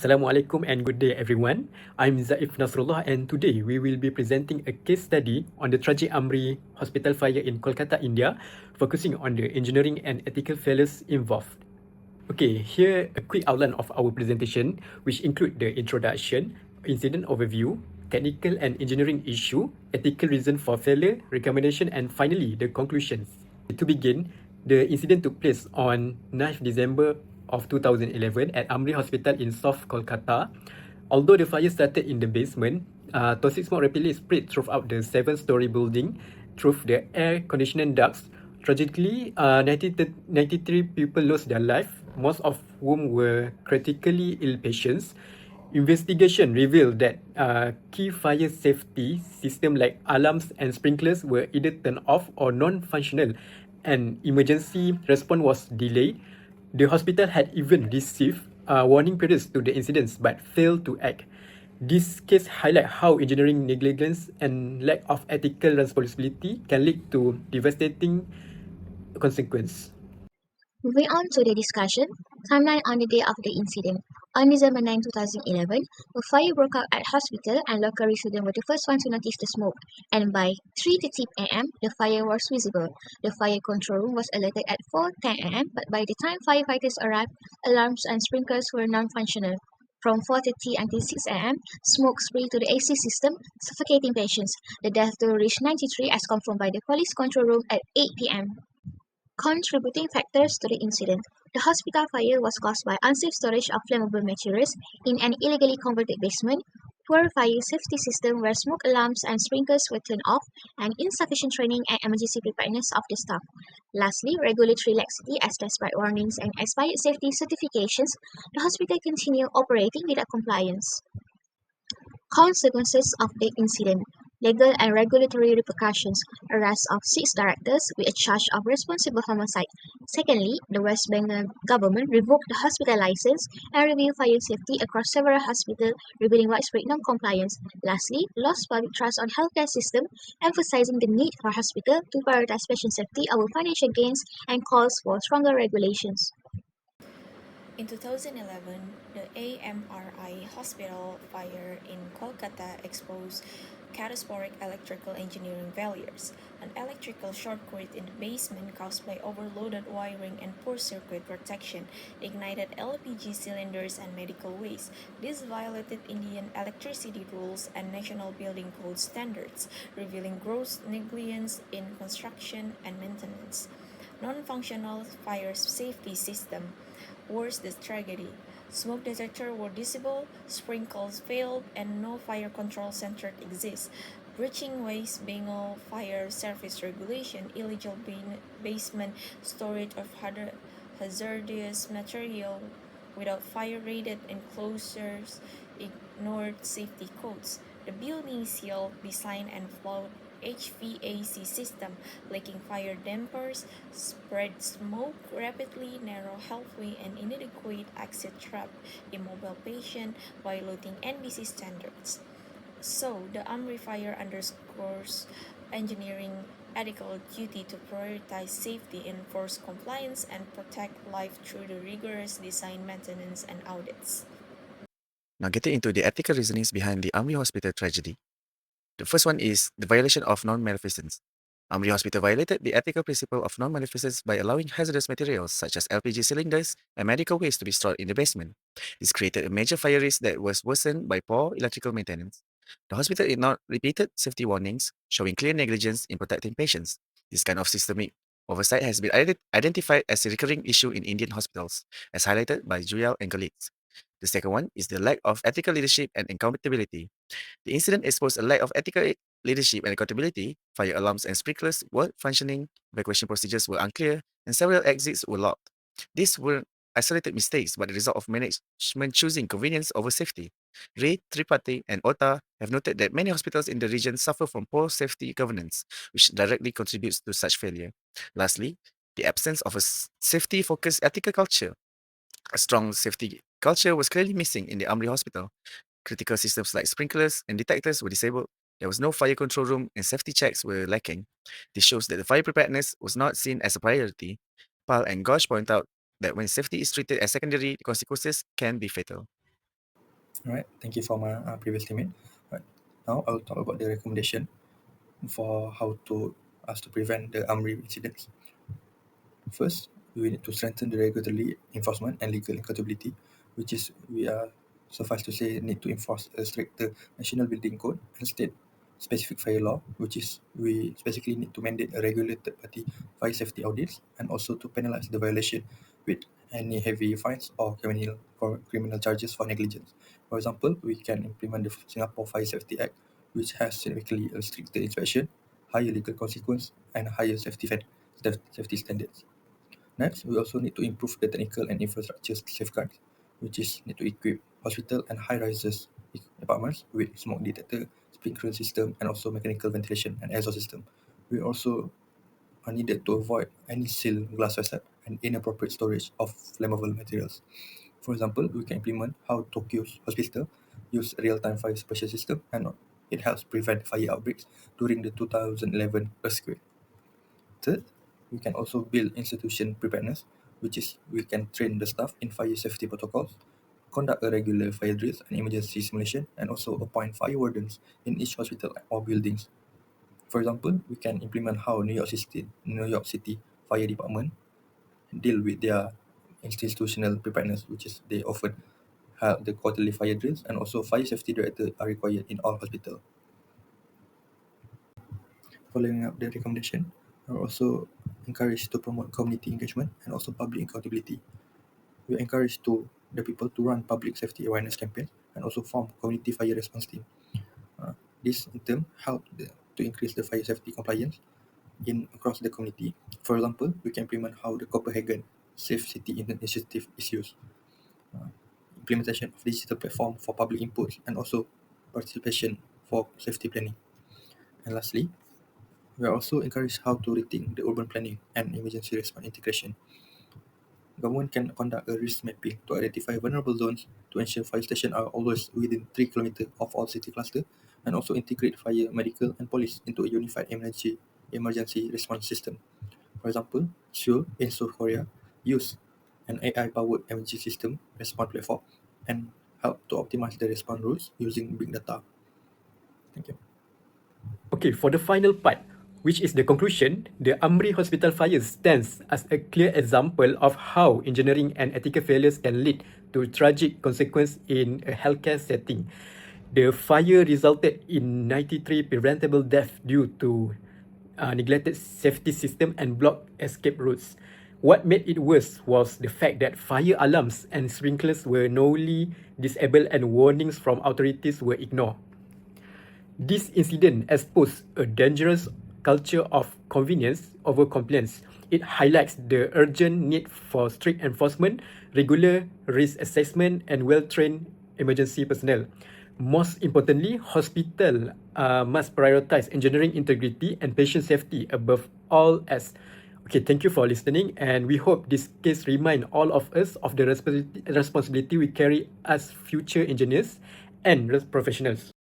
Assalamualaikum and good day everyone. I'm Zaif Nasrullah and today we will be presenting a case study on the tragic AMRI hospital fire in Kolkata, India, focusing on the engineering and ethical failures involved. Okay, here a quick outline of our presentation, which include the introduction, incident overview, technical and engineering issue, ethical reason for failure, recommendation, and finally the conclusions. To begin, the incident took place on 9th December of 2011 at AMRI Hospital in South Kolkata. Although the fire started in the basement, toxic smoke rapidly spread throughout the 7-story building through the air conditioning ducts. Tragically, 93 people lost their life, most of whom were critically ill patients. Investigation revealed that key fire safety systems like alarms and sprinklers were either turned off or non-functional, and emergency response was delayed. The hospital had even received warning periods to the incidents but failed to act. This case highlights how engineering negligence and lack of ethical responsibility can lead to devastating consequences. Moving on to the discussion, timeline on the day of the incident. On December 9, 2011, a fire broke out at hospital and local residents were the first ones to notice the smoke, and by 3:30 am, the fire was visible. The fire control room was alerted at 4:10 am, but by the time firefighters arrived, alarms and sprinklers were non-functional. From 4:30 until 6 am, smoke spread to the AC system, suffocating patients. The death toll reached 93 as confirmed by the police control room at 8 p.m. Contributing factors to the incident: the hospital fire was caused by unsafe storage of flammable materials in an illegally converted basement, poor fire safety system where smoke alarms and sprinklers were turned off, and insufficient training and emergency preparedness of the staff. Lastly, regulatory laxity, as despite warnings and expired safety certifications, the hospital continued operating without compliance. Consequences of the incident: legal and regulatory repercussions, arrest of 6 directors with a charge of responsible homicide. Secondly, the West Bengal government revoked the hospital license and reviewed fire safety across several hospitals, revealing widespread non-compliance. Lastly, lost public trust on healthcare system, emphasizing the need for hospital to prioritize patient safety over financial gains and calls for stronger regulations. In 2011, the AMRI hospital fire in Kolkata exposed catastrophic electrical engineering failures. An electrical short-circuit in the basement caused by overloaded wiring and poor circuit protection ignited LPG cylinders and medical waste. This violated Indian electricity rules and national building code standards, revealing gross negligence in construction and maintenance. Non-functional fire safety system. Worse, the tragedy. Smoke detectors were disabled, sprinkles failed, and no fire control center exists. Breaching West Bengal fire service regulation, illegal basement storage of hazardous material without fire-rated enclosures, ignored safety codes. The building seal design and flawed HVAC system, leaking fire dampers, spread smoke rapidly, narrow halfway, and inadequate exit trap, immobile patient, violating NBC standards. So, the AMRI fire underscores engineering ethical duty to prioritize safety, enforce compliance, and protect life through the rigorous design, maintenance, and audits. Now, getting into the ethical reasonings behind the AMRI Hospital tragedy. The first one is the violation of non-maleficence. AMRI Hospital violated the ethical principle of non-maleficence by allowing hazardous materials such as LPG cylinders and medical waste to be stored in the basement. This created a major fire risk that was worsened by poor electrical maintenance. The hospital ignored repeated safety warnings, showing clear negligence in protecting patients. This kind of systemic oversight has been identified as a recurring issue in Indian hospitals, as highlighted by Juyal and colleagues. The second one is the lack of ethical leadership and accountability. The incident exposed a lack of ethical leadership and accountability. Fire alarms and sprinklers weren't functioning, evacuation procedures were unclear, and several exits were locked. These were isolated mistakes, but the result of management choosing convenience over safety. Ray, Tripathi, and Ota have noted that many hospitals in the region suffer from poor safety governance, which directly contributes to such failure. Lastly, the absence of a safety-focused ethical culture. A strong safety culture was clearly missing in the AMRI hospital. Critical systems like sprinklers and detectors were disabled. There was no fire control room and safety checks were lacking. This shows that the fire preparedness was not seen as a priority. Pal and Gosh point out that when safety is treated as secondary, the consequences can be fatal. Alright, thank you for my previous statement. Right. Now I'll talk about the recommendation for how to us to prevent the AMRI incidents. First, we need to strengthen the regulatory enforcement and legal accountability, which is we are suffice to say need to enforce a stricter national building code and state specific fire law, which is we specifically need to mandate a regulated party fire safety audits and also to penalize the violation with any heavy fines or criminal charges for negligence. For example, we can implement the Singapore Fire Safety Act, which has significantly a stricter inspection, higher legal consequence, and higher safety standards. Next, we also need to improve the technical and infrastructure safeguards, which is need to equip hospital and high-rises apartments with smoke detector, sprinkler system, and also mechanical ventilation and exhaust system. We also are needed to avoid any sealed glass facade and inappropriate storage of flammable materials. For example, we can implement how Tokyo's hospital use real-time fire suppression system and it helps prevent fire outbreaks during the 2011 earthquake. Third, we can also build institution preparedness, which is we can train the staff in fire safety protocols, conduct a regular fire drills and emergency simulation, and also appoint fire wardens in each hospital or buildings. For example, we can implement how New York City Fire Department deal with their institutional preparedness, which is they often have the quarterly fire drills and also fire safety director are required in all hospitals. Following up the recommendation, we are also encouraged to promote community engagement and also public accountability. We encourage the people to run public safety awareness campaigns and also form community fire response team. This in turn to increase the fire safety compliance in across the community. For example, we can implement how the Copenhagen Safe City Initiative is used. Implementation of digital platform for public inputs and also participation for safety planning. And lastly, we are also encouraged how to rethink the urban planning and emergency response integration. Government can conduct a risk mapping to identify vulnerable zones to ensure fire stations are always within 3 kilometers of all city clusters and also integrate fire, medical, and police into a unified emergency response system. For example, Seoul in South Korea use an AI-powered emergency system response platform and help to optimize the response routes using big data. Thank you. Okay, for the final part, which is the conclusion, the AMRI hospital fire stands as a clear example of how engineering and ethical failures can lead to tragic consequences in a healthcare setting. The fire resulted in 93 preventable deaths due to neglected safety system and blocked escape routes. What made it worse was the fact that fire alarms and sprinklers were knowingly disabled and warnings from authorities were ignored. This incident exposed a dangerous culture of convenience over compliance. It highlights the urgent need for strict enforcement, regular risk assessment, and well-trained emergency personnel. Most importantly, hospital must prioritize engineering integrity and patient safety above all else. Okay, thank you for listening, and we hope this case remind all of us of the responsibility we carry as future engineers and professionals.